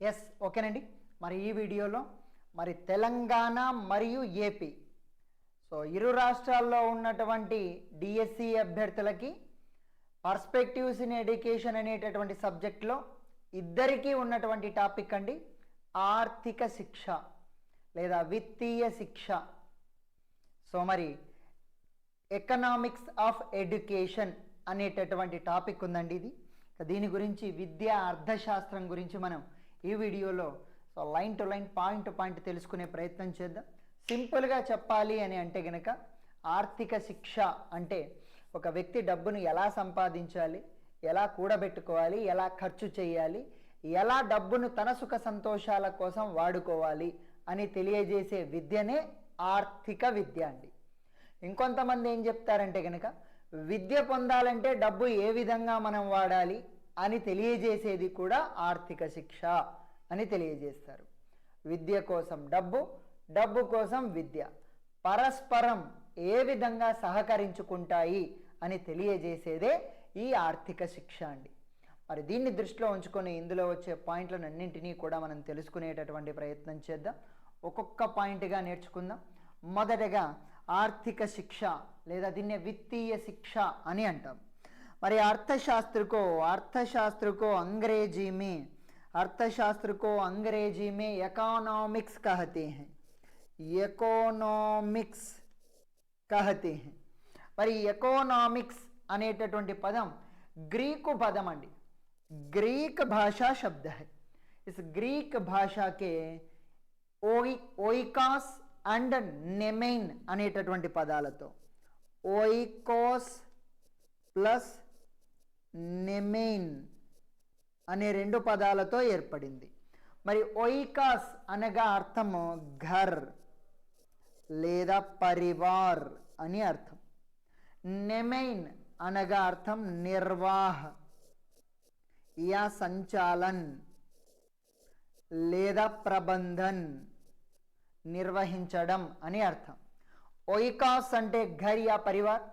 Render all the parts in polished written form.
Yes ఓకేనండి. మరి ఈ వీడియోలో మరి తెలంగాణ మరియు ఏపీ ఇరు రాష్ట్రాల్లో ఉన్నటువంటి డిఎస్సి అభ్యర్థులకి పర్స్పెక్టివ్స్ ఇన్ ఎడ్యుకేషన్ అనేటటువంటి సబ్జెక్ట్లో ఇద్దరికీ ఉన్నటువంటి టాపిక్ అండి ఆర్థిక శిక్ష లేదా విత్తీయ శిక్ష. మరి ఎకనామిక్స్ ఆఫ్ ఎడ్యుకేషన్ అనేటటువంటి టాపిక్ ఉందండి. దీని గురించి విద్యా అర్థశాస్త్రం గురించి మనం ఈ వీడియోలో line to line point to point తెలుసుకునే ప్రయత్నం చేద్దాం. సింపుల్గా చెప్పాలి అని అంటే గనక ఆర్థిక శిక్ష అంటే ఒక వ్యక్తి డబ్బును ఎలా సంపాదించాలి, ఎలా కూడబెట్టుకోవాలి, ఎలా ఖర్చు చేయాలి, ఎలా డబ్బును తన సుఖ సంతోషాల కోసం వాడుకోవాలి అని తెలియజేసే విద్యనే ఆర్థిక విద్య అండి. ఇంకొంతమంది ఏం చెప్తారంటే కనుక విద్య పొందాలంటే డబ్బు ఏ విధంగా మనం వాడాలి అని తెలియజేసేది కూడా ఆర్థిక శిక్ష అని తెలియజేస్తారు. విద్య కోసం డబ్బు, డబ్బు కోసం విద్య పరస్పరం ఏ విధంగా సహకరించుకుంటాయి అని తెలియజేసేదే ఈ ఆర్థిక శిక్ష అండి. మరి దీన్ని దృష్టిలో ఉంచుకొని ఇందులో వచ్చే పాయింట్లను అన్నింటినీ కూడా మనం తెలుసుకునేటటువంటి ప్రయత్నం చేద్దాం. ఒక్కొక్క పాయింట్గా నేర్చుకుందాం. మొదటగా ఆర్థిక శిక్ష లేదా దీన్నే విత్తీయ శిక్ష అని అంటాం. మరి अर्थशास्त्र को अंग्रेजी में इकोनॉमिक्स कहते हैं. మరి ఎకోనామిక్స్ అనేటటువంటి పదం గ్రీకు పదం అండి. ग्रीक भाषा शब्द है. इस ग्रीक भाषा के ओइकास అండ్ నెమైన్ అనేటటువంటి పదాలతో ఓయికోస్ ప్లస్ నెమైన్ అనే రెండు పదాలతో ఏర్పడింది. మరి ఓయికాస్ అనగా అర్థము ఘర్ లేదా పరివార్ అని అర్థం. నెమైన్ అనగా అర్థం నిర్వాహ యా సంచాలన్ లేదా ప్రబంధన్ నిర్వహించడం అని అర్థం. ఓయికాస్ అంటే ఘర్ యా పరివార్,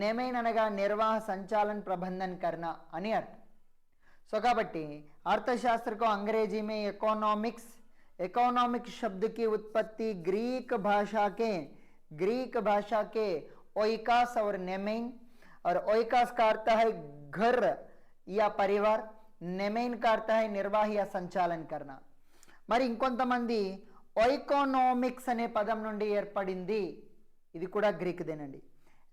నెమైన్ అనగా నిర్వాహ సంచాలన్ ప్రబంధన్ కర్ణ అని అర్థం. కాబట్టి अर्थशास्त्र को अंग्रेजी में इकोनॉमिक्स शब्द की उत्पत्ति ग्रीक भाषा के ओइकास और नेमेन, और ओइकास का अर्थ है घर या परिवार, नेमेन का अर्थ है निर्वाह या संचालन करना. మరి ఇంకొంతమంది ఓయికోనామిక్స్ అనే పదం నుండి ఏర్పడింది, ఇది కూడా గ్రీక్దేనండి.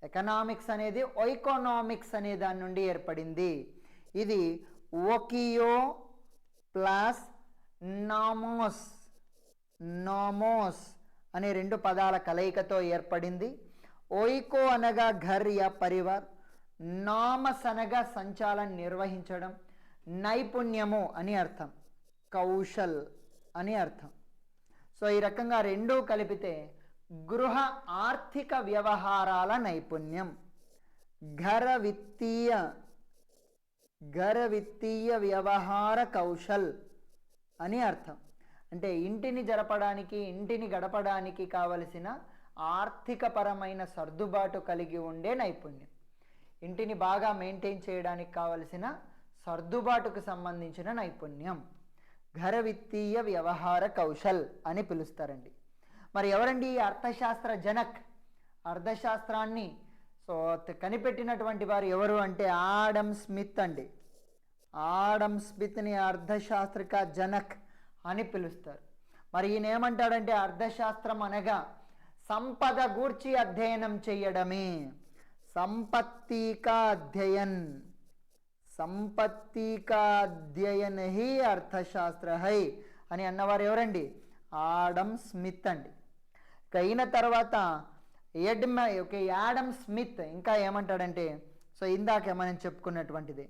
ఎకనామిక్స్ అనేది ఓయికోనామిక్స్ అనే దాని నుండి ఏర్పడింది. ఇది ఓకియో ప్లస్ నామోస్ అనే రెండు పదాల కలయికతో ఏర్పడింది. ఓయికో అనగా ఘర్ యా పరివార్, నామస్ అనగా సంచాలన నిర్వహించడం, నైపుణ్యము అని అర్థం, కౌశల్ అని అర్థం. ఈ రకంగా రెండూ కలిపితే గృహ ఆర్థిక వ్యవహారాల నైపుణ్యం, ఘర విత్తీయ వ్యవహార కౌశల్ అని అర్థం. అంటే ఇంటిని జరపడానికి, ఇంటిని గడపడానికి కావలసిన ఆర్థిక పరమైన సర్దుబాటు కలిగి ఉండే నైపుణ్యం, ఇంటిని బాగా మెయింటైన్ చేయడానికి కావలసిన సర్దుబాటుకు సంబంధించిన నైపుణ్యం ఘర విత్తీయ వ్యవహార కౌశల్ అని పిలుస్తారండి. మరి ఎవరండి ఈ అర్థశాస్త్ర జనక్? అర్థశాస్త్రాన్ని కనిపెట్టినటువంటి వారు ఎవరు అంటే ఆడమ్ స్మిత్ అండి. ఆడమ్ స్మిత్ని అర్థశాస్త్రిక జనక్ అని పిలుస్తారు. మరి ఈయన ఏమంటాడంటే అర్థశాస్త్రం అనగా సంపద గూర్చి అధ్యయనం చేయడమే, संपत्ति का अध्ययन ही अर्थशास्त्र है అని అన్నవారు ఎవరండి? ఆడమ్ స్మిత్ అండి. అయిన తర్వాత యాడమ్ స్మిత్ ఇంకా ఏమంటాడంటే ఇందాక మనం చెప్పుకున్నటువంటిది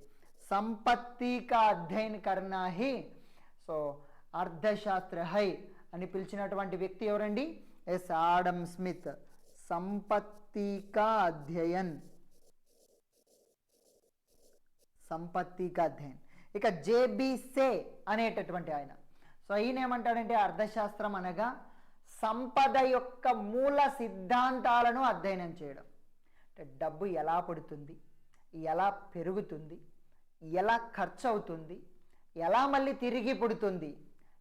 సంపత్తి కా అధ్యయన్ కర్నా హి అర్థశాస్త్ర హై అని పిలిచినటువంటి వ్యక్తి ఎవరండి? Yes Adam Smith. సంపత్తి కా అధ్యయన్, ఇక జేబీ సే అనేటటువంటి ఆయన ఈయన ఏమంటాడంటే అర్థశాస్త్రం అనగా సంపద యొక్క మూల సిద్ధాంతాలను అధ్యయనం చేయడం. అంటే డబ్బు ఎలా పుడుతుంది, ఎలా పెరుగుతుంది, ఎలా ఖర్చు అవుతుంది, ఎలా మళ్ళీ తిరిగి పుడుతుంది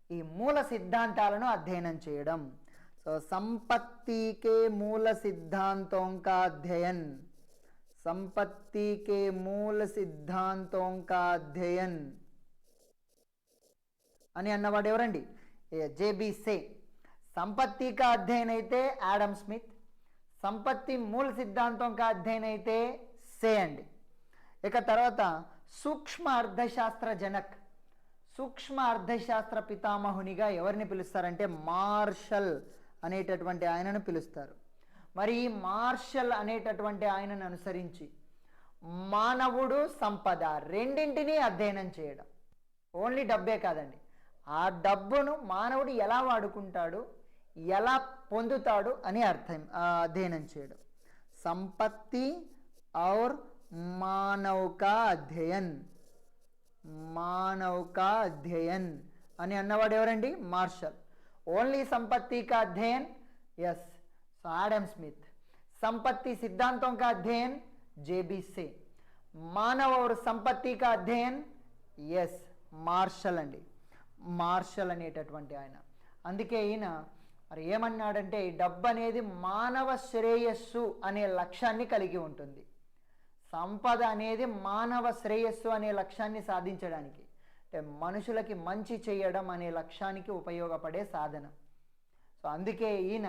ఈ మూల సిద్ధాంతాలను అధ్యయనం చేయడం. సో సంపత్తి కే మూల సిద్ధాంతోं का अध्ययन, संपत्ति के मूल सिद्धांतों का अध्ययन అని అన్నవాడు ఎవరండి? జేబీ సే. సంపత్తి కా అధ్యయన్ అయితే ఆడమ్ స్మిత్, సంపత్తి మూల సిద్ధాంతం కా అధ్యయన్ అయితే సే అండి. ఇక తర్వాత సూక్ష్మ అర్థశాస్త్ర జనక్, సూక్ష్మ అర్థశాస్త్ర పితామహునిగా ఎవరిని పిలుస్తారంటే మార్షల్ అనేటటువంటి ఆయనను పిలుస్తారు. మరి ఈ మార్షల్ అనేటటువంటి ఆయనను అనుసరించి మానవుడు సంపద రెండింటినీ అధ్యయనం చేయడం, ఓన్లీ డబ్బే కాదండి, ఆ డబ్బును మానవుడు ఎలా వాడుకుంటాడు, ఎలా పొందుతాడు అని అధ్యయనం చేయడం. సంపత్తి ఔర్ మానవ్ కా అధ్యయన్, మానవ్ కా అధ్యయన్ అని అన్నవాడు ఎవరండి? మార్షల్. ఓన్లీ సంపత్తి కా అధ్యయన్, ఎస్, సో ఆడమ్ స్మిత్. संपत्ति सिद्धांतों का अध्ययन जेबी से. मानव और संपत्ति का अध्ययन ఎస్ మార్షల్ అండి, మార్షల్ అనేటటువంటి ఆయన. అందుకే ఈయన మరి ఏమన్నాడంటే ఈ డబ్బు అనేది మానవ శ్రేయస్సు అనే లక్ష్యాన్ని కలిగి ఉంటుంది. సంపద అనేది మానవ శ్రేయస్సు అనే లక్ష్యాన్ని సాధించడానికి, అంటే మనుషులకి మంచి చేయడం అనే లక్ష్యానికి ఉపయోగపడే సాధనం. సో అందుకే ఈయన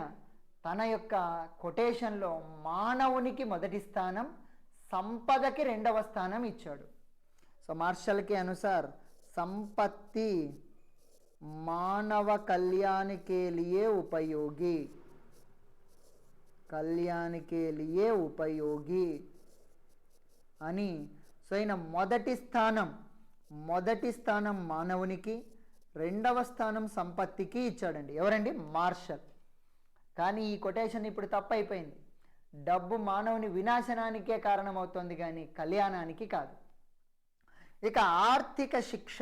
తన యొక్క కొటేషన్లో మానవునికి మొదటి స్థానం, సంపదకి రెండవ స్థానం ఇచ్చాడు. సో మార్షల్ के अनुसार संपत्ति मानव कल्याण के लिए उपयोगी, कल्याण के लिए उपयोगी అని. సో ఈయన మొదటి స్థానం మానవునికి, రెండవ స్థానం సంపత్తికి ఇచ్చాడండి. ఎవరండి? మార్షల్. కానీ ఈ కొటేషన్ ఇప్పుడు తప్పైపోయింది. డబ్బు మానవుని వినాశనానికే కారణమవుతుంది కానీ కళ్యాణానికి కాదు. ఇక ఆర్థిక శిక్ష,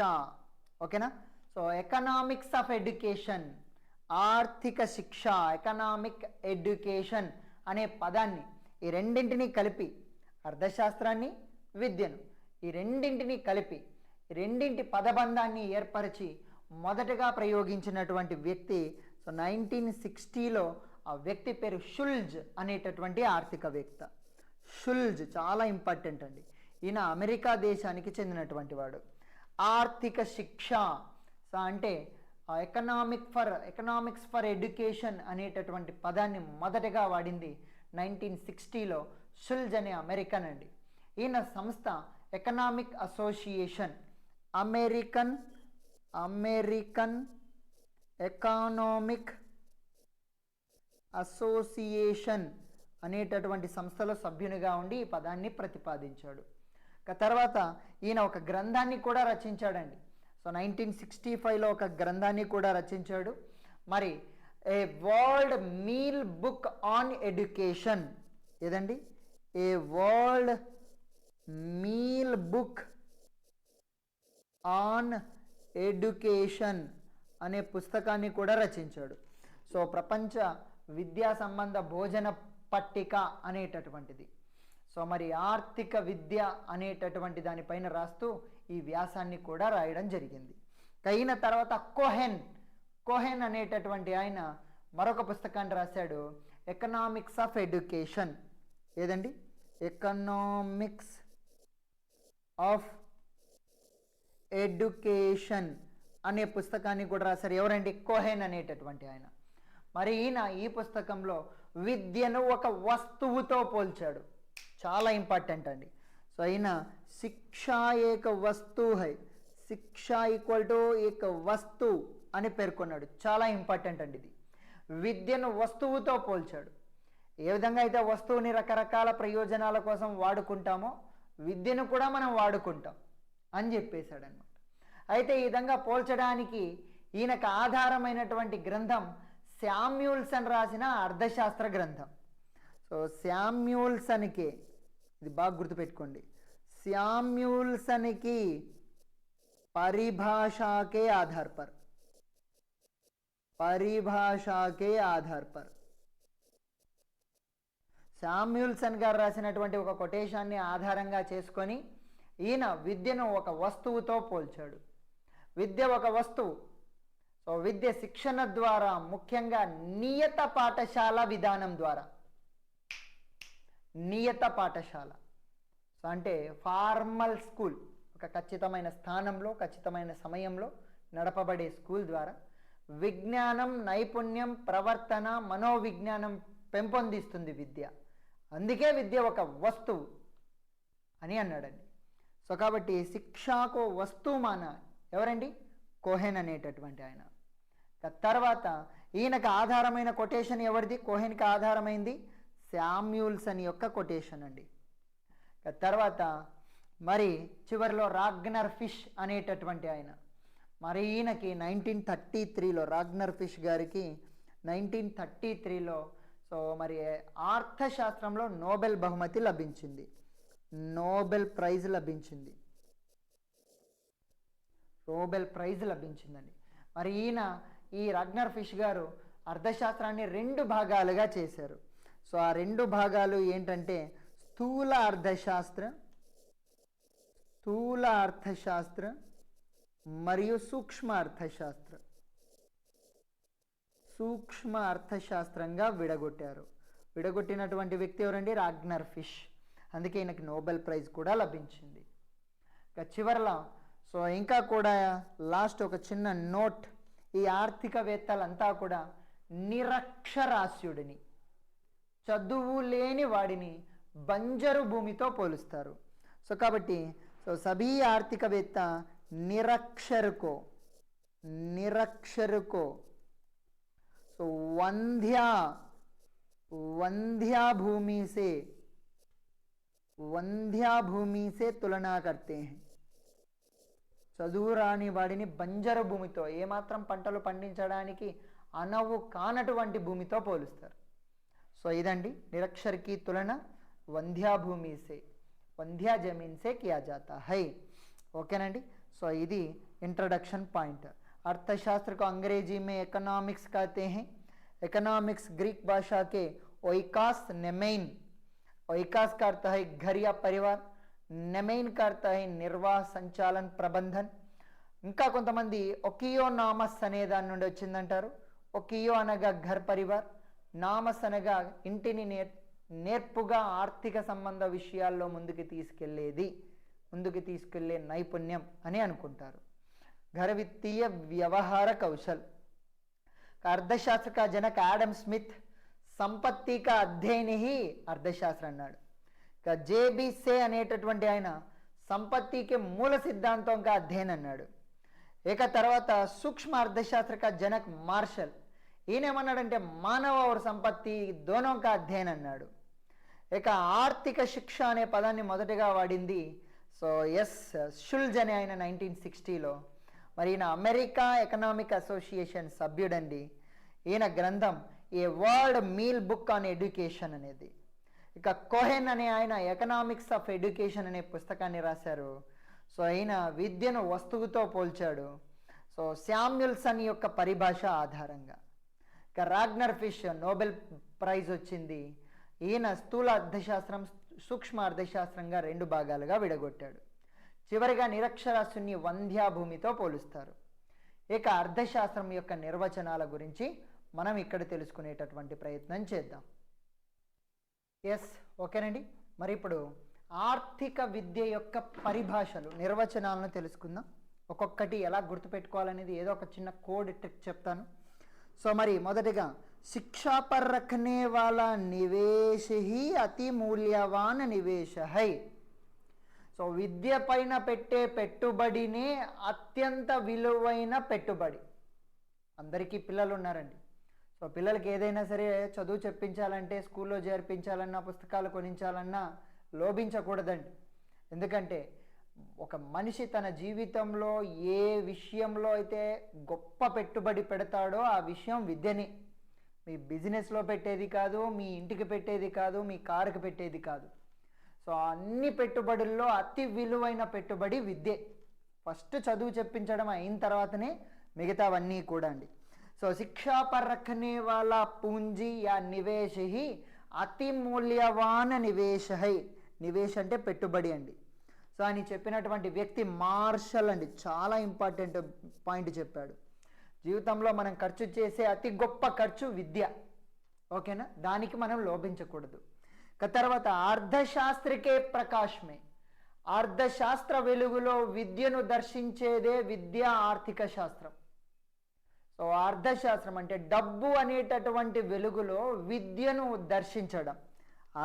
ఓకేనా? సో ఎకనామిక్స్ ఆఫ్ ఎడ్యుకేషన్, ఆర్థిక శిక్ష, ఎకనామిక్ ఎడ్యుకేషన్ అనే పదాన్ని, ఈ రెండింటినీ కలిపి, అర్థశాస్త్రాన్ని విద్యను ఈ రెండింటినీ కలిపి, రెండింటి పదబంధాన్ని ఏర్పరిచి మొదటగా ప్రయోగించినటువంటి వ్యక్తి, సో 1960లో ఆ వ్యక్తి పేరు షుల్జ్ అనేటటువంటి ఆర్థికవేత్త. షుల్జ్ చాలా ఇంపార్టెంట్ అండి. ఈయన అమెరికా దేశానికి చెందినటువంటి వాడు. ఆర్థిక శిక్ష అంటే ఎకనామిక్స్ ఫర్ ఎడ్యుకేషన్ అనేటటువంటి పదాన్ని మొదటగా వాడింది 1960లో షుల్జ్ అనే అమెరికన్ అండి. ఈయన సంస్థ economic association, American economic association అనేటటువంటి సంస్థలో సభ్యునిగా ఉండి ఈ పదాన్ని ప్రతిపాదించాడు. తర్వాత ఈయన ఒక గ్రంథాన్ని కూడా రచించాడండి. సో 1965లో ఒక గ్రంథాన్ని కూడా రచించాడు. మరి a world meal book on education, ఏదండి? A world meal book on education అనే పుస్తకాన్ని కూడా రచించాడు. సో ప్రపంచ విద్యా సంబంధ భోజన పట్టిక అనేటటువంటిది. సో మరి ఆర్థిక విద్య అనేటటువంటి దానిపైన రాస్తూ ఈ వ్యాసాన్ని కూడా రాయడం జరిగింది. అయిన తర్వాత కోహెన్ అనేటటువంటి ఆయన మరొక పుస్తకాన్ని రాశాడు, ఎకనామిక్స్ ఆఫ్ ఎడ్యుకేషన్. ఏదండి? ఎకనామిక్స్ ఆఫ్ ఎడ్యుకేషన్ అనే పుస్తకాన్ని కూడా రాశారు. ఎవరండి? కోహెన్ అనేటటువంటి ఆయన. మరి ఈయన ఈ పుస్తకంలో విద్యను ఒక వస్తువుతో పోల్చాడు. చాలా ఇంపార్టెంట్ అండి. సో ఈయన శిక్షా ఏక వస్తువు హై, శిక్షా ఈక్వల్ టు ఏక వస్తు అని పేర్కొన్నాడు. చాలా ఇంపార్టెంట్ అండి ఇది. విద్యను వస్తువుతో పోల్చాడు. ఏ విధంగా అయితే వస్తువుని రకరకాల ప్రయోజనాల కోసం వాడుకుంటామో విద్యను కూడా మనం వాడుకుంటాం అని చెప్పేశాడు అనమాట. అయితే ఈ విధంగా పోల్చడానికి ఈయనకు ఆధారమైనటువంటి గ్రంథం శామ్యూల్సన్ రాసిన అర్థశాస్త్ర గ్రంథం. సో శామ్యూల్సన్కి, ఇది బాగా గుర్తుపెట్టుకోండి, శామ్యూల్సన్కి परिभाषा के आधार पर శామ్యూల్సన్ గారు రాసినటువంటి ఒక కొటేషన్ని ఆధారంగా చేసుకొని ఈయన విద్యను ఒక వస్తువుతో పోల్చాడు. విద్య ఒక వస్తువు. సో విద్య శిక్షణ ద్వారా, ముఖ్యంగా నియత పాఠశాల విధానం ద్వారా, నియత పాఠశాల సో అంటే ఫార్మల్ స్కూల్, ఒక ఖచ్చితమైన స్థానంలో ఖచ్చితమైన సమయంలో నడపబడే స్కూల్ ద్వారా విజ్ఞానం, నైపుణ్యం, ప్రవర్తన, మనోవిజ్ఞానం పెంపొందిస్తుంది విద్య. అందుకే విద్య ఒక వస్తువు అని అన్నాడండి. సో కాబట్టి శిక్షాకో వస్తువు మాన ఎవరండి? కోహెన్ అనేటటువంటి ఆయన. తర్వాత ఈయనకు ఆధారమైన కొటేషన్ ఎవరిది? కోహెన్కి ఆధారమైంది శామ్యూల్సన్ యొక్క కొటేషన్ అండి. తర్వాత మరి చివరిలో రాగ్నర్ ఫిష్ అనేటటువంటి ఆయన, మరి ఈయనకి 1933లో రాగ్నర్ ఫిష్ గారికి 1933లో సో మరి అర్థశాస్త్రంలో నోబెల్ బహుమతి లభించింది, నోబెల్ ప్రైజ్ లభించింది, నోబెల్ ప్రైజ్ లభించిందండి. మరి ఈ రాగ్నర్ ఫిష్ గారు అర్థశాస్త్రాన్ని 2 భాగాలుగా చేశారు. సో ఆ 2 భాగాలు ఏంటంటే స్థూల అర్థశాస్త్ర మరియు సూక్ష్మ అర్థశాస్త్రంగా విడగొట్టారు. విడగొట్టినటువంటి వ్యక్తి ఎవరండి? Ragnar fish. అందుకే ఈయనకి నోబెల్ ప్రైజ్ కూడా లభించింది. ఇక చివరిలో సో ఇంకా కూడా లాస్ట్ ఒక చిన్న నోట్, ఈ ఆర్థికవేత్తలంతా కూడా నిరక్షరాస్యుడిని, చదువు లేని వాడిని బంజరు భూమితో పోలుస్తారు. సో కాబట్టి సో సభీ ఆర్థికవేత్త నిరక్షరుకో సో वंध्या भूमि से तुलना करते हैं. చదువు రాని వాడిని బంజరు భూమితో, ఏమాత్రం పంటలు పండించడానికి అనవు కానటువంటి భూమితో పోలుస్తారు. సో ఇదండి నిరక్షర్ की तुलना वंध्या भूमि से, वंध्या जमीन से किया जाता है. ఓకేనండి. సో ఇది इंट्रोडक्शन पॉइंट. अर्थशास्त्र को अंग्रेजी में इकोनॉमिक्स कहते हैं. इकोनॉमिक्स ग्रीक भाषा के ओइकास नेमेन, ओइकास का अर्थ है घर या परिवार, नेमेन का अर्थ है निर्वाह, संचालन, प्रबंधन. ఇంకా కొంతమంది ఒకియో నామస్ అనే దాని నుండి వచ్చిందంటారు. ఒకియో అనగా ఘర్ పరివార్, నామస్ అనగా ఇంటిని నేర్పుగా ఆర్థిక సంబంధ విషయాల్లో ముందుకు తీసుకెళ్లే నైపుణ్యం అని అనుకుంటారు. घर वित्तीय व्यवहार कौशल. अर्थशास्त्र का जनक एडम स्मिथ संपत्ति का अध्ययन ही अर्थशास्त्र అన్నాడు. जेबी से అనేటటువంటి ఆయన సంపత్తికి మూల సిద్ధాంతం का अध्ययन అన్నాడు. ఇక తర్వాత సూక్ష్మ అర్థశాస్త్ర का जनक మార్షల్, ఈయన ఏమన్నాడంటే మానవ और సంపత్తి दोनों का अध्ययन అన్నాడు. ఇక ఆర్థిక శిక్ష అనే పదాన్ని మొదటగా వాడింది సో షుల్జ్ అనే ఆయన 1960లో. మరి ఈయన అమెరికా ఎకనామిక్ అసోసియేషన్ సభ్యుడండి. ఈయన గ్రంథం a world meal book on education అనేది. ఇక కోహెన్ అనే ఆయన ఎకనామిక్స్ ఆఫ్ ఎడ్యుకేషన్ అనే పుస్తకాన్ని రాశారు. సో ఈయన విద్యను వస్తువుతో పోల్చాడు. సో శామ్యుల్సన్ యొక్క పరిభాష ఆధారంగా. ఇక రాగ్నర్ ఫిష్ నోబెల్ ప్రైజ్ వచ్చింది. ఈయన స్థూల అర్థశాస్త్రం, సూక్ష్మ అర్థశాస్త్రంగా 2 భాగాలుగా విడగొట్టాడు. చివరిగా నిరక్షరాస్యుని వంధ్యా భూమితో పోలుస్తారు. ఇక అర్థశాస్త్రం యొక్క నిర్వచనాల గురించి మనం ఇక్కడ తెలుసుకునేటటువంటి ప్రయత్నం చేద్దాం. ఓకేనండి. మరి ఇప్పుడు ఆర్థిక విద్య యొక్క పరిభాషలు, నిర్వచనాలను తెలుసుకుందాం. ఒక్కొక్కటి ఎలా గుర్తుపెట్టుకోవాలనేది ఏదో ఒక చిన్న కోడ్ ట్రిక్ చెప్తాను. సో మరి మొదటిగా शिक्षा पर रखने वाला निवेश ही अति मूल्यवान निवेश है. సో విద్య పైన పెట్టే పెట్టుబడినే అత్యంత విలువైన పెట్టుబడి. అందరికీ పిల్లలు ఉన్నారండి. సో పిల్లలకి ఏదైనా సరే చదువు చెప్పించాలంటే, స్కూల్లో చేర్పించాలన్నా, పుస్తకాలు కొనించాలన్నా లోభించకూడదండి. ఎందుకంటే ఒక మనిషి తన జీవితంలో ఏ విషయంలో అయితే గొప్ప పెట్టుబడి పెడతాడో ఆ విషయం విద్యని. మీ బిజినెస్లో పెట్టేది కాదు, మీ ఇంటికి పెట్టేది కాదు, మీ కారుకి పెట్టేది కాదు. సో అన్ని పెట్టుబడుల్లో అతి విలువైన పెట్టుబడి విద్యే. ఫస్ట్ చదువు చెప్పించడం అయిన తర్వాతనే మిగతావన్నీ కూడా అండి. సో శిక్షా పర్ రఖనే వాలా పూంజీ యా నివేశ హి అతి మూల్యవాన్ నివేశ హై. నివేశ్ అంటే పెట్టుబడి అండి. సో అని చెప్పినటువంటి వ్యక్తి మార్షల్ అండి. చాలా ఇంపార్టెంట్ పాయింట్ చెప్పాడు. జీవితంలో మనం ఖర్చు చేసే అతి గొప్ప ఖర్చు విద్య. ఓకేనా, దానికి మనం లోభించకూడదు. తర్వాత అర్థశాస్త్రికే ప్రకాశమే, అర్థశాస్త్ర వెలుగులో విద్యను దర్శించేదే విద్యా ఆర్థిక శాస్త్రం. సో అర్థశాస్త్రం అంటే డబ్బు అనేటటువంటి వెలుగులో విద్యను దర్శించడం,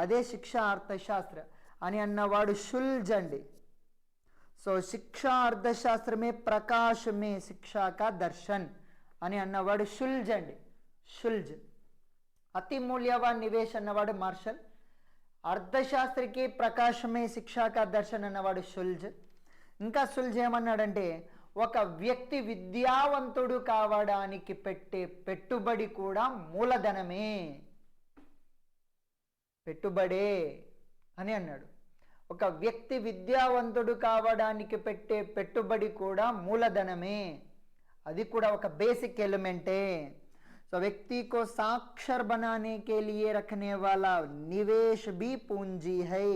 అదే శిక్షా అర్థశాస్త్ర అని అన్నవాడు షుల్జ్ అండి. సో శిక్షా అర్థశాస్త్రమే ప్రకాశమే శిక్షా కా దర్శన్ అని అన్నవాడు షుల్జ్ అండి. షుల్జ్. అతి మూల్యవాన్ నివేశ్ అన్నవాడు మార్షల్. అర్థశాస్త్రికి ప్రకాశమే శిక్షా కా దర్శన్ అన్నవాడు షుల్జ్. ఇంకా షుల్జ్ ఏమన్నాడంటే ఒక వ్యక్తి విద్యావంతుడు కావడానికి పెట్టే పెట్టుబడి కూడా మూలధనమే, పెట్టుబడే అని అన్నాడు. ఒక వ్యక్తి విద్యావంతుడు కావడానికి పెట్టే పెట్టుబడి కూడా మూలధనమే, అది కూడా ఒక బేसिक एलिमेंटे। तो व्यक्ति को साक्षर बनाने के लिए रखने वाला निवेश भी पूंजी है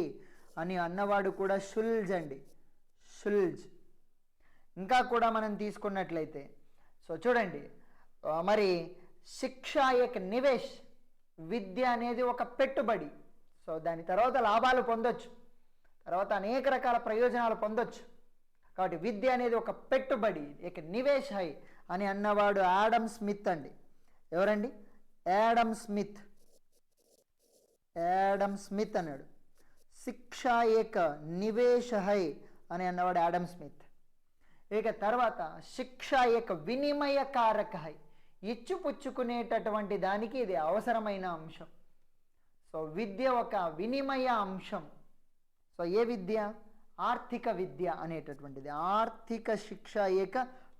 అని అన్నవాడు కూడా షుల్జ్ అండి, షుల్జ్. ఇంకా కూడా మనం తీసుకున్నట్లయితే సో చూడండి, మరి శిక్ష ఏక నివేష్, విద్య అనేది ఒక పెట్టుబడి. సో దాని తర్వాత లాభాలు పొందొచ్చు, తర్వాత అనేక రకాల ప్రయోజనాలు పొందొచ్చు. కాబట్టి విద్య అనేది ఒక పెట్టుబడి, ఏక నివేష్ హై అని అన్నవాడు యాడమ్ స్మిత్ అండి. ఎవరండి? Adam Smith. యాడమ్ స్మిత్ అన్నాడు. శిక్ష ఏక నివేశ హై అని అన్నవాడు యాడమ్ స్మిత్. ఇక తర్వాత శిక్ష ఏక వినిమయకారక హై, ఇచ్చిపుచ్చుకునేటటువంటి దానికి ఇది అవసరమైన అంశం. సో విద్య ఒక వినిమయ అంశం. సో ఏ విద్య? ఆర్థిక విద్య అనేటటువంటిది. ఆర్థిక శిక్ష ఏక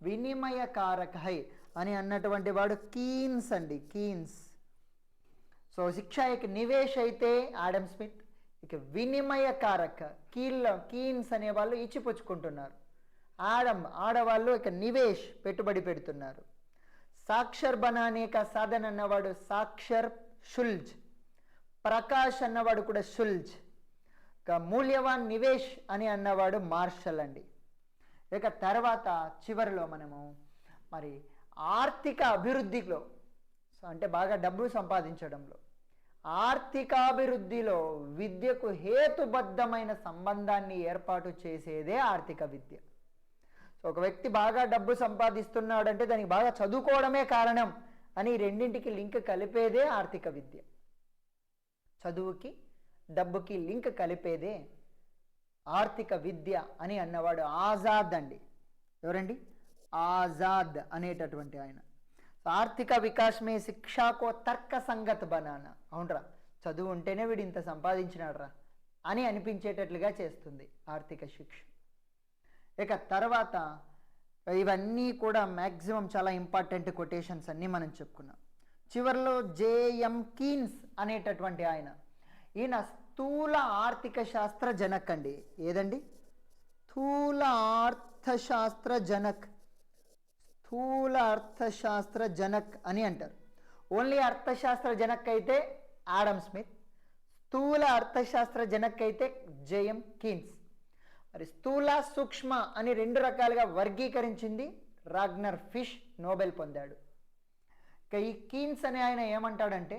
వినిమయకారక హై అని అన్నటువంటి వాడు కీన్స్ అండి, కీన్స్. సో శిక్ష ఏక నివేశ్ అయితే యాడమ్ స్మిత్, ఇక వినిమయకారక కీన్స్ అనేవాళ్ళు ఇచ్చిపుచ్చుకుంటున్నారు. ఆడవాళ్ళు ఇక నివేష్ పెట్టుబడి పెడుతున్నారు. సాక్షర్ బనానే కా సాధన్ అన్నవాడు సాక్షర్ షుల్జ్, ప్రకాష్ అన్నవాడు కూడా షుల్జ్. ఇక మూల్యవాన్ నివేష్ అని అన్నవాడు మార్షల్ అండి. ఇక తర్వాత చివరిలో మనము మరి ఆర్థిక అభివృద్ధిలో, సో అంటే బాగా డబ్బు సంపాదించడంలో, ఆర్థికాభివృద్ధిలో విద్యకు హేతుబద్ధమైన సంబంధాన్ని ఏర్పాటు చేసేదే ఆర్థిక విద్య. సో ఒక వ్యక్తి బాగా డబ్బు సంపాదిస్తున్నాడంటే దానికి బాగా చదువుకోవడమే కారణం అని రెండింటికి లింక్ కలిపేదే ఆర్థిక విద్య. చదువుకి డబ్బుకి లింక్ కలిపేదే ఆర్థిక విద్య అని అన్నవాడు ఆజాద్ అండి. ఎవరండి? ఆజాద్ అనేటటువంటి ఆయన. ఆర్థిక వికాస్ మే శిక్షాకో తర్క సంగత్ బనానా. అవునరా, చదువు ఉంటేనే వీడు ఇంత సంపాదించినాడ్రా అని అనిపించేటట్లుగా చేస్తుంది ఆర్థిక శిక్ష. ఇక తర్వాత ఇవన్నీ కూడా మ్యాక్సిమం చాలా ఇంపార్టెంట్ కొటేషన్స్ అన్నీ మనం చెప్పుకున్నాం. చివరిలో జేఎం కీన్స్ అనేటటువంటి ఆయన, ఈయన స్థూల ఆర్థిక శాస్త్ర జనక్ అండి. ఏదండి? స్థూల అర్థశాస్త్ర జనక్, స్థూల అర్థశాస్త్ర జనక్ అని అంటారు. ఓన్లీ అర్థశాస్త్ర జనక్ అయితే యాడమ్ స్మిత్, స్థూల అర్థశాస్త్ర జనక్ అయితే జేఎం కీన్స్. మరి స్థూల సూక్ష్మ అని రెండు రకాలుగా వర్గీకరించింది రాగ్నర్ ఫిష్, నోబెల్ పొందాడు. ఇక ఈ కీన్స్ అనే ఆయన ఏమంటాడంటే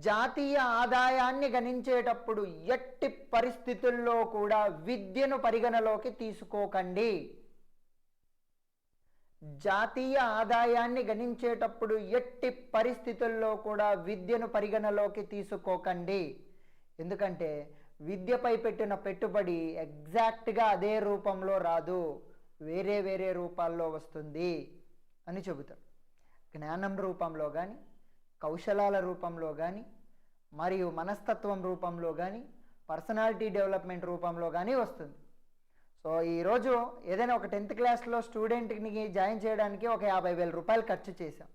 జాతీయ ఆదాయాన్ని గణించేటప్పుడు ఎట్టి పరిస్థితుల్లో కూడా విద్యను పరిగణలోకి తీసుకోకండి. జాతీయ ఆదాయాన్ని గణించేటప్పుడు ఎట్టి పరిస్థితుల్లో కూడా విద్యను పరిగణలోకి తీసుకోకండి. ఎందుకంటే విద్యపై పెట్టిన పెట్టుబడి ఎగ్జాక్ట్గా అదే రూపంలో రాదు, వేరే వేరే రూపాల్లో వస్తుంది అని చెబుతాడు. జ్ఞానం రూపంలో కానీ, కౌశలాల రూపంలో కానీ, మరియు మనస్తత్వం రూపంలో కానీ, పర్సనాలిటీ డెవలప్మెంట్ రూపంలో కానీ వస్తుంది. సో ఈరోజు ఏదైనా ఒక 10th క్లాస్లో స్టూడెంట్ని జాయిన్ చేయడానికి ఒక 50,000 రూపాయలు ఖర్చు చేశాం.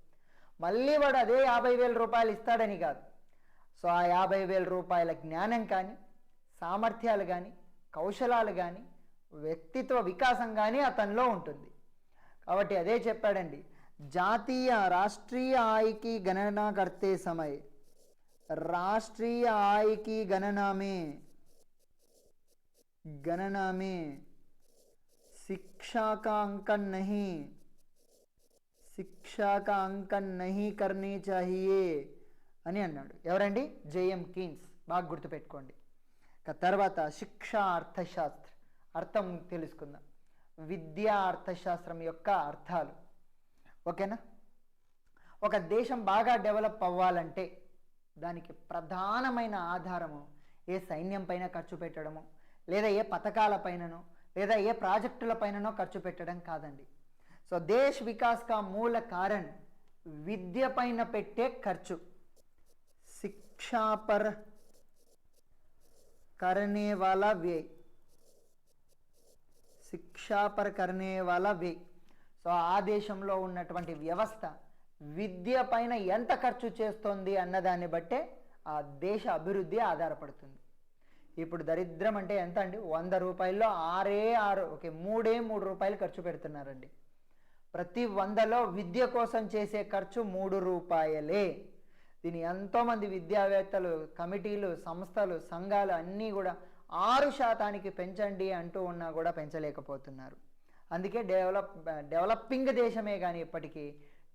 మళ్ళీ వాడు అదే 50,000 రూపాయలు ఇస్తాడని కాదు. సో ఆ 50,000 రూపాయల జ్ఞానం కానీ, సామర్థ్యాలు కానీ, కౌశలాలు కానీ, వ్యక్తిత్వ వికాసం కానీ అతనిలో ఉంటుంది. కాబట్టి అదే చెప్పాడండి, జాతీయ राष्ट्रीय आय की गणना करते समय राष्ट्रीय आय की गणना में शिक्षा का अंकन नहीं, శిక్షా కా అంకన్ నహీ కర్నీ చాహియే అని అన్నాడు. ఎవరండి? J M Keynes. బాగా గుర్తుపెట్టుకోండి. తర్వాత శిక్షా అర్థశాస్త్ర, అర్థం తెలుసుకుందాం. విద్యా అర్థశాస్త్రం యొక్క అర్థాలు. ఓకేనా? ఒక దేశం బాగా డెవలప్ అవ్వాలంటే దానికి ప్రధానమైన ఆధారము ఏ సైన్యం పైన ఖర్చు పెట్టడము, లేదా ఏ పథకాల పైననో, లేదా ఏ ప్రాజెక్టుల పైననో ఖర్చు పెట్టడం కాదండి. సో దేశ్ వికాస్ కా మూల కారణ్ విద్య పైన పెట్టే ఖర్చు. శిక్షా పర్ करने वाला व्यय, శిక్షా పర్ కర్నే వాలా వ్యయ్. సో ఆ దేశంలో ఉన్నటువంటి వ్యవస్థ విద్య పైన ఎంత ఖర్చు చేస్తోంది అన్నదాన్ని బట్టే ఆ దేశ అభివృద్ధి ఆధారపడుతుంది. ఇప్పుడు దరిద్రం అంటే ఎంత అండి? 100 రూపాయల్లో 6 ఓకే 3 రూపాయలు ఖర్చు పెడుతున్నారండి. ప్రతి 100లో విద్య కోసం చేసే ఖర్చు 3 రూపాయలే. దీని ఎంతోమంది విద్యావేత్తలు, కమిటీలు, సంస్థలు, సంఘాలు అన్నీ కూడా 6% పెంచండి అంటూ ఉన్నా కూడా పెంచలేకపోతున్నారు. అందుకే డెవలపింగ్ దేశమే కానీ ఇప్పటికీ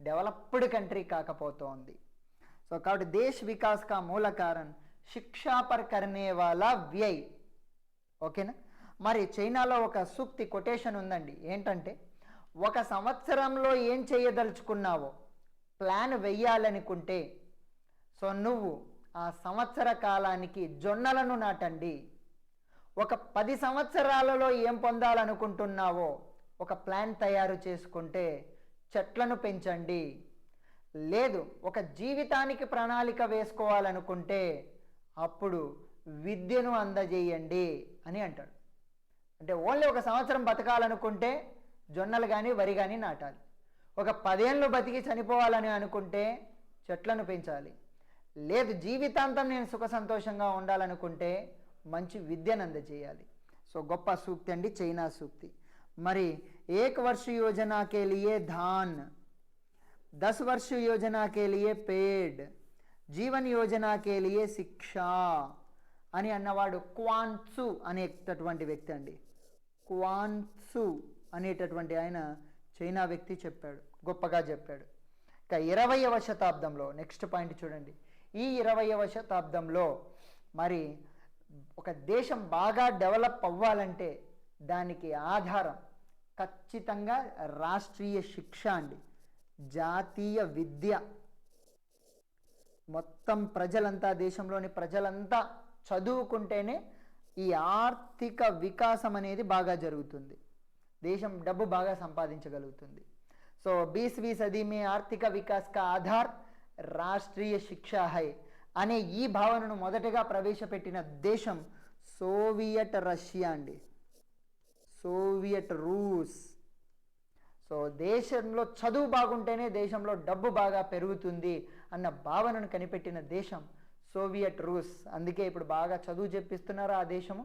డెవలప్డ్ కంట్రీ కాకపోతోంది. సో కాబట్టి దేశ్ వికాస్ కా మూల కారణ్ శిక్షా పర్ కర్నే వాలా వ్యయ్. ఓకేనా? మరి చైనాలో ఒక సూక్తి కొటేషన్ ఉందండి. ఏంటంటే, ఒక సంవత్సరంలో ఏం చేయదలుచుకున్నావో ప్లాన్ వెయ్యాలనుకుంటే సో నువ్వు ఆ సంవత్సర కాలానికి జొన్నలను నాటండి. ఒక 10 సంవత్సరాలలో ఏం పొందాలనుకుంటున్నావో ఒక ప్లాన్ తయారు చేసుకుంటే చెట్లను పెంచండి. లేదు ఒక జీవితానికి ప్రణాళిక వేసుకోవాలనుకుంటే అప్పుడు విద్యను అందజేయండి అని అంటాడు. అంటే ఓన్లీ ఒక సంవత్సరం బతకాలనుకుంటే జొన్నలు కానీ వరి కానీ నాటాలి. ఒక 10 ఏళ్ళు బతికి చనిపోవాలని అనుకుంటే చెట్లను పెంచాలి. లేదు జీవితాంతం నేను సుఖ సంతోషంగా ఉండాలనుకుంటే మంచి విద్యను అందజేయాలి. సో గొప్ప సూక్తి అండి, చైనా సూక్తి. మరి 1 वर्ष योजना के लिए धान, 10 वर्ष योजना के लिए पेड़, జీవన్ యోజన के लिए శిక్షా అని అన్నవాడు క్వాన్సు అనేటటువంటి వ్యక్తి అండి. క్వాన్సు అనేటటువంటి ఆయన చైనా వ్యక్తి చెప్పాడు, గొప్పగా చెప్పాడు. ఇక 20వ శతాబ్దంలో నెక్స్ట్ పాయింట్ చూడండి. ఈ 20వ శతాబ్దంలో మరి ఒక దేశం బాగా డెవలప్ అవ్వాలంటే దానికి ఆధారం ఖచ్చితంగా రాష్ట్రీయ శిక్ష అండి, జాతీయ విద్య. మొత్తం ప్రజలంతా, దేశంలోని ప్రజలంతా చదువుకుంటేనే ఈ ఆర్థిక వికాసం అనేది బాగా జరుగుతుంది, దేశం డబ్బు బాగా సంపాదించగలుగుతుంది. సో 20वीं सदी में ఆర్థిక వికాస్ కా ఆధార్ రాష్ట్రీయ శిక్ష హై అనే ఈ భావనను మొదటగా ప్రవేశపెట్టిన దేశం సోవియట్ రష్యా అండి, సోవియట్ రూస్. సో దేశంలో చదువు బాగుంటేనే దేశంలో డబ్బు బాగా పెరుగుతుంది అన్న భావనను కనిపెట్టిన దేశం సోవియట్ రూస్. అందుకే ఇప్పుడు బాగా చదువు చెప్పిస్తున్నారు. ఆ దేశము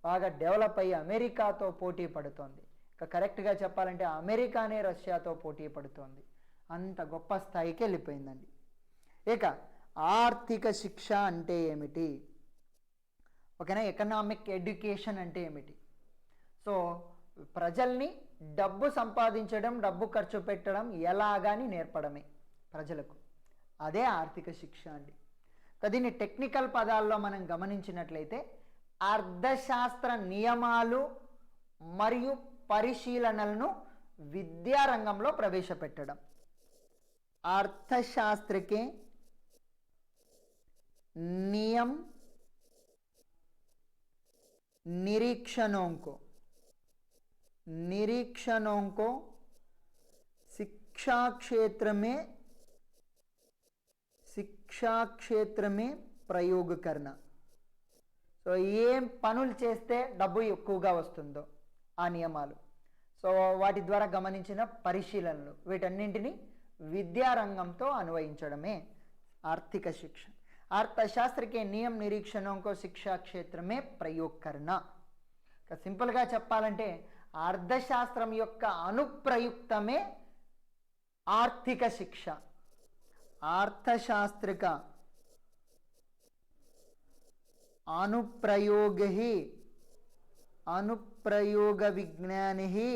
బాగా డెవలప్ అయ్యి అమెరికాతో పోటీ పడుతోంది. ఇక కరెక్ట్గా చెప్పాలంటే అమెరికానే రష్యాతో పోటీ పడుతోంది. అంత గొప్ప స్థాయికి వెళ్ళిపోయిందండి. ఇక ఆర్థిక శిక్ష అంటే ఏమిటి? ఓకేనా? ఎకనామిక్ ఎడ్యుకేషన్ అంటే ఏమిటి? సో ప్రజల్ని డబ్బు సంపాదించడం, డబ్బు ఖర్చు పెట్టడం ఎలాగాని నేర్పడమే ప్రజలకు, అదే ఆర్థిక శిక్ష అండి. దీన్ని టెక్నికల్ పదాల్లో మనం గమనించినట్లయితే అర్థశాస్త్ర నియమాలు మరియు పరిశీలనలను విద్యారంగంలో ప్రవేశపెట్టడం. अर्थशास्त्र नियम निरीक्षणों को शिक्षा क्षेत्र में प्रयोग करना. సో ఏం పనులు చేస్తే డబ్బు ఎక్కువగా వస్తుందో ఆ నియమాలు, సో వాటి ద్వారా గమనించిన పరిశీలనలు, వీటన్నింటినీ విద్యారంగంతో అన్వయించడమే ఆర్థిక శిక్ష. अर्थशास्त्र के नियम निरीक्षणों को शिक्षा क्षेत्र में प्रयोग करना. సింపుల్గా చెప్పాలంటే అర్థశాస్త్రం యొక్క అనుప్రయుక్తమే ఆర్థిక శిక్ష. अर्थशास्त्र का अनुप्रयोग विज्ञान ही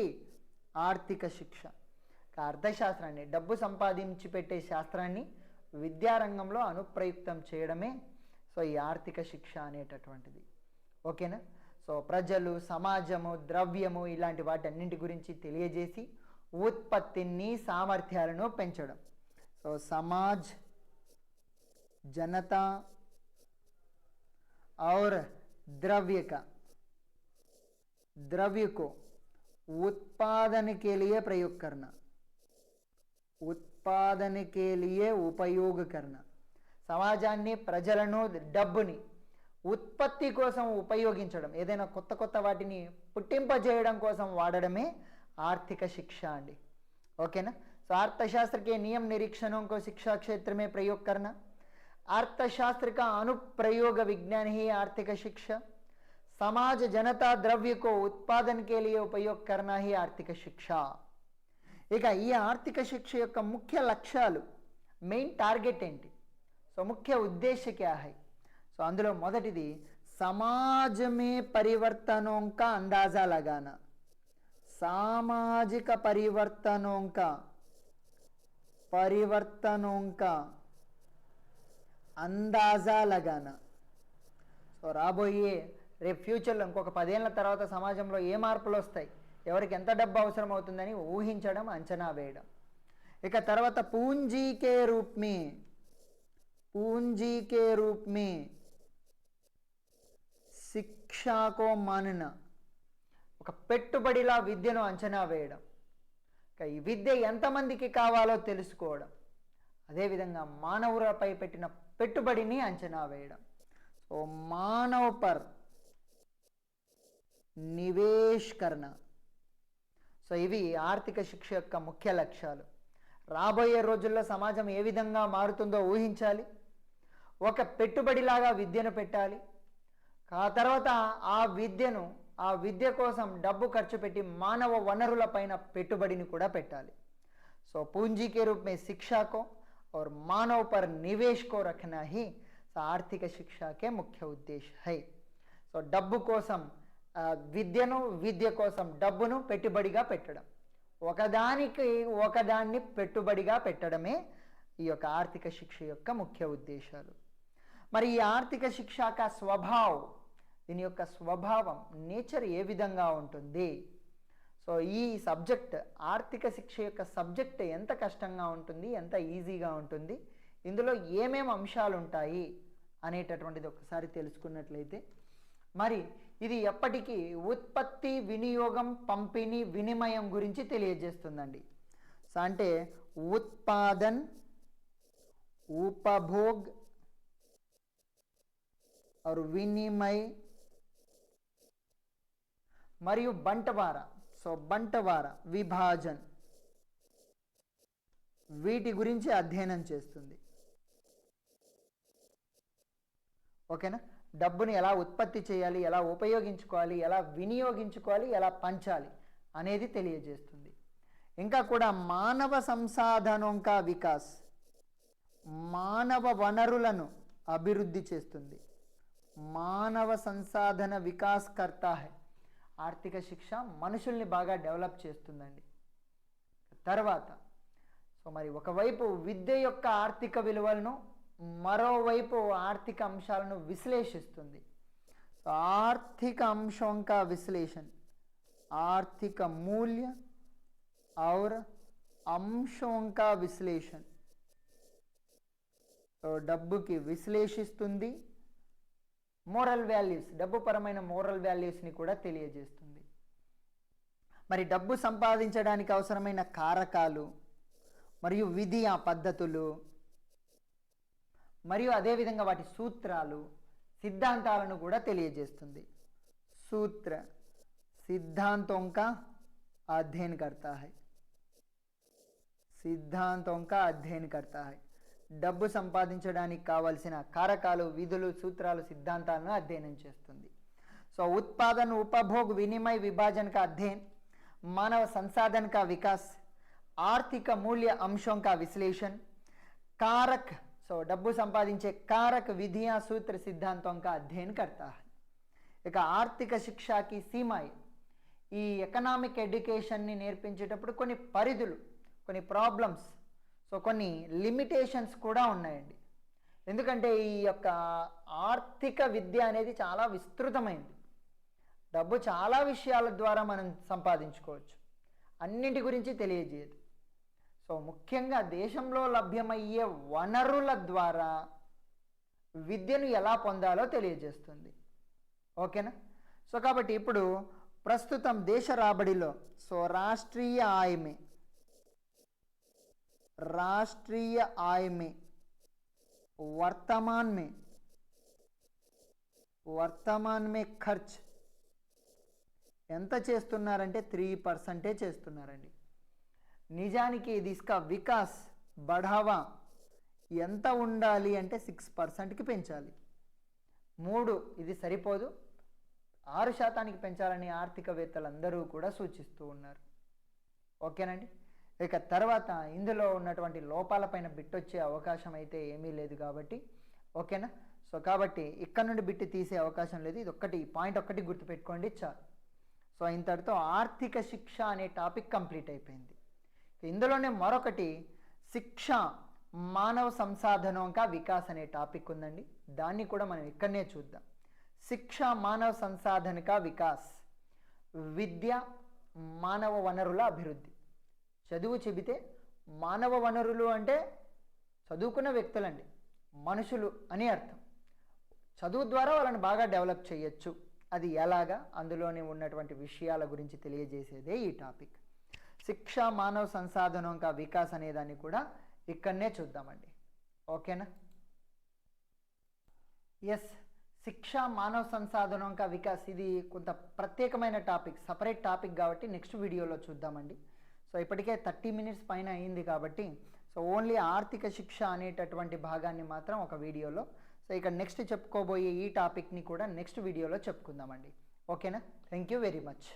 ఆర్థిక శిక్ష. అర్థశాస్త్రాన్ని, డబ్బు సంపాదించి పెట్టే శాస్త్రాన్ని విద్యారంగంలో అనుప్రయుక్తం చేయడమే సో ఈ ఆర్థిక శిక్ష అనేటటువంటిది. ఓకేనా? సో ప్రజలు, సమాజము, ద్రవ్యము ఇలాంటి వాటన్నింటి గురించి తెలియజేసి ఉత్పత్తిని, సామర్థ్యాలను పెంచడం. సో సమాజ్, जनता और द्रव्य को उत्पादन के लिए प्रयोग करना, उत्पादन के लिए उपयोग करना. సమాజాన్ని, ప్రజలను, డబ్బుని ఉత్పత్తి కోసం ఉపయోగించడం, ఏదైనా కొత్త కొత్త వాటిని పుట్టింపజేయడం కోసం వాడడమే ఆర్థిక శిక్ష అండి. ఓకేనా? సో अर्थशास्त्र के नियम निरीक्षणों को शिक्षा क्षेत्र में प्रयोग करना. अर्थशास्त्र का अनुप्रयोग विज्ञान ही आर्थिक शिक्षा. समाज, जनता, द्रव्य को उत्पादन के लिए उपयोग करना ही आर्थिक शिक्षा. ఇక ఈ ఆర్థిక శిక్ష యొక్క ముఖ్య లక్ష్యాలు, మెయిన్ టార్గెట్ ఏంటి, సో ముఖ్య ఉద్దేశ క్యా హై? సో అందులో మొదటిది సమాజ్ మే పరివర్తనోं का अंदाजा लगाना. సామాజిక పరివర్తనों का అందాజా లగానా. సో రాబోయే రేపు ఫ్యూచర్లో ఇంకొక 10 ఏళ్ల తర్వాత సమాజంలో ఏ మార్పులు వస్తాయి, ఎవరికి ఎంత డబ్బు అవసరం అవుతుందని ఊహించడం, అంచనా వేయడం. ఇక తర్వాత పూంజీ కే రూప్ మే శిక్షాకో మాననా. ఒక పెట్టుబడిలా విద్యను అంచనా వేయడం. ఇక ఈ విద్య ఎంతమందికి కావాలో తెలుసుకోవడం. అదేవిధంగా మానవులపై పెట్టిన పెట్టుబడిని అంచనా వేయడం. సో మానవ్ పర్ నివేష్ కర్ణ. సో ఇవి ఆర్థిక శిక్ష యొక్క ముఖ్య లక్ష్యాలు. రాబోయే రోజుల్లో సమాజం ఏ విధంగా మారుతుందో ఊహించాలి, ఒక పెట్టుబడిలాగా విద్యను పెట్టాలి, ఆ తర్వాత ఆ విద్య కోసం డబ్బు ఖర్చు పెట్టి మానవ వనరుల పైన పెట్టుబడిని కూడా పెట్టాలి. సో పూంజీ కే రూప్ మే शिक्षा को और मानव पर निवेश को रखना ही आर्थिक शिक्षा के मुख्य उद्देश्य है. సో డబ్బు కోసం విద్యను, విద్య కోసం డబ్బును పెట్టుబడిగా పెట్టడం, ఒకదాన్ని పెట్టుబడిగా పెట్టడమే ఈ యొక్క ఆర్థిక శిక్ష యొక్క ముఖ్య ఉద్దేశాలు. మరి ఈ ఆర్థిక శిక్ష కా స్వభావ్, దీని యొక్క స్వభావం, నేచర్ ఏ విధంగా ఉంటుంది? సో ఈ సబ్జెక్ట్, ఆర్థిక శిక్ష యొక్క సబ్జెక్ట్ ఎంత కష్టంగా ఉంటుంది, ఎంత ఈజీగా ఉంటుంది, ఇందులో ఏమేమి అంశాలు ఉంటాయి అనేటటువంటిది ఒకసారి తెలుసుకున్నట్లయితే, మరి ఇది ఎప్పటికీ ఉత్పత్తి, వినియోగం, పంపిణీ, వినిమయం గురించి తెలియజేస్తుందండి. సో అంటే ఉత్పాదన్, ఉపభోగ్ और వినిమయ్ మరియు బంటవార. సో బంటవార, విభాజన్, వీటి గురించి అధ్యయనం చేస్తుంది. ఓకేనా? డబ్బుని ఎలా ఉత్పత్తి చేయాలి, ఎలా ఉపయోగించుకోవాలి, ఎలా వినియోగించుకోవాలి, ఎలా పంచాలి అనేది తెలియజేస్తుంది. ఇంకా కూడా మానవ సంసాధనం కా వికాస్, మానవ వనరులను అభివృద్ధి చేస్తుంది. మానవ సంసాధన వికాస్ కర్తా హై. ఆర్థిక శిక్ష మనుషుల్ని బాగా డెవలప్ చేస్తుందండి. తర్వాత సో మరి ఒకవైపు విద్య యొక్క ఆర్థిక విలువలను, మరోవైపు ఆర్థిక అంశాలను విశ్లేషిస్తుంది. సో ఆర్థిక అంశం కా విశ్లేషణ, ఆర్థిక మూల్య और అంశం కా విశ్లేషణ. సో డబ్బుకి విశ్లేషిస్తుంది, మోరల్ వాల్యూస్, డబ్బు పరమైన మోరల్ వాల్యూస్ని కూడా తెలియజేస్తుంది. మరి డబ్బు సంపాదించడానికి అవసరమైన కారకాలు మరియు విధియా పద్ధతులు, మరియు అదేవిధంగా వాటి సూత్రాలు, సిద్ధాంతాలను కూడా తెలియజేస్తుంది. सूत्र सिद्धांतों का अध्ययन करता है, సిద్ధాంతం కా అధ్యయన్ కర్తా హై. డబ్బు సంపాదించడానికి కావలసిన కారకాలు, విధులు, సూత్రాలు, సిద్ధాంతాలను అధ్యయనం చేస్తుంది. సో ఉత్పాదన, ఉపభోగ్, వినిమయ, విభాజన కా అధ్యయన్, మానవ సంసాధన కా వికాస్, ఆర్థిక మూల్య అంశం కా విశ్లేషణ, कारक, సో డబ్బు సంపాదించే కారక, విధియా, సూత్ర, సిద్ధాంతం కా అధ్యయన్ కర్తా హై. ఇక ఆర్థిక శిక్షకి సీమాయి, ఈ ఎకనామిక్ ఎడ్యుకేషన్ని నేర్పించేటప్పుడు కొన్ని పరిధులు, కొన్ని ప్రాబ్లమ్స్, సో కొన్ని లిమిటేషన్స్ కూడా ఉన్నాయండి. ఎందుకంటే ఈ యొక్క ఆర్థిక విద్య అనేది చాలా విస్తృతమైంది. డబ్బు చాలా విషయాల ద్వారా మనం సంపాదించుకోవచ్చు, అన్నింటి గురించి తెలియజేయదు. సో ముఖ్యంగా దేశంలో లభ్యమయ్యే వనరుల ద్వారా విద్యను ఎలా పొందాలో తెలియజేస్తుంది. ఓకేనా? సో కాబట్టి ఇప్పుడు ప్రస్తుతం దేశ రాబడిలో సో राष्ट्रीय आय में वर्तमान में खर्च ఎంత చేస్తున్నారంటే 3% చేస్తున్నారండి. నిజానికి ఇది ఇస్కా వికాస్ బఢావా ఎంత ఉండాలి అంటే 6%కి పెంచాలి. 3 ఇది సరిపోదు, 6% పెంచాలని ఆర్థికవేత్తలందరూ కూడా సూచిస్తూ ఉన్నారు. ఓకేనండి. ఇక తర్వాత ఇందులో ఉన్నటువంటి లోపాలపైన బిట్ వచ్చే అవకాశం అయితే ఏమీ లేదు కాబట్టి, ఓకేనా? సో కాబట్టి ఇక్కడ నుండి బిట్ తీసే అవకాశం లేదు. ఇది ఒక్కటి పాయింట్ ఒక్కటి గుర్తుపెట్టుకోండి చాలు. సో ఇంతటితో ఆర్థిక శిక్ష అనే టాపిక్ కంప్లీట్ అయిపోయింది. ఇందులోనే మరొకటి శిక్ష మానవ సంసాధనం కా వికాస్ అనే టాపిక్ ఉందండి. దాన్ని కూడా మనం ఇక్కడనే చూద్దాం. శిక్ష మానవ సంసాధన కా వికాస్, విద్య మానవ వనరుల అభివృద్ధి. చదువు చెబితే మానవ వనరులు అంటే చదువుకున్న వ్యక్తులండి, మనుషులు అని అర్థం. చదువు ద్వారా వాళ్ళని బాగా డెవలప్ చేయొచ్చు. అది ఎలాగా, అందులోనే ఉన్నటువంటి విషయాల గురించి తెలియజేసేదే ఈ టాపిక్. శిక్ష మానవ సంసాధనం కా వికాస్ అనే దాన్ని కూడా ఇక్కడనే చూద్దామండి. ఓకేనా? ఎస్, శిక్ష మానవ సంసాధనం కా వికాస్ ఇది కొంత ప్రత్యేకమైన టాపిక్, సపరేట్ టాపిక్ కాబట్టి నెక్స్ట్ వీడియోలో చూద్దామండి. సో ఇప్పటికే 30 minutes పైన అయింది కాబట్టి సో ఓన్లీ ఆర్థిక శిక్ష అనేటటువంటి భాగాన్ని మాత్రం ఒక వీడియోలో, సో ఇక నెక్స్ట్ చెప్పుకోబోయే ఈ టాపిక్ని కూడా నెక్స్ట్ వీడియోలో చెప్పుకుందామండి. ఓకేనా? Thank you very much.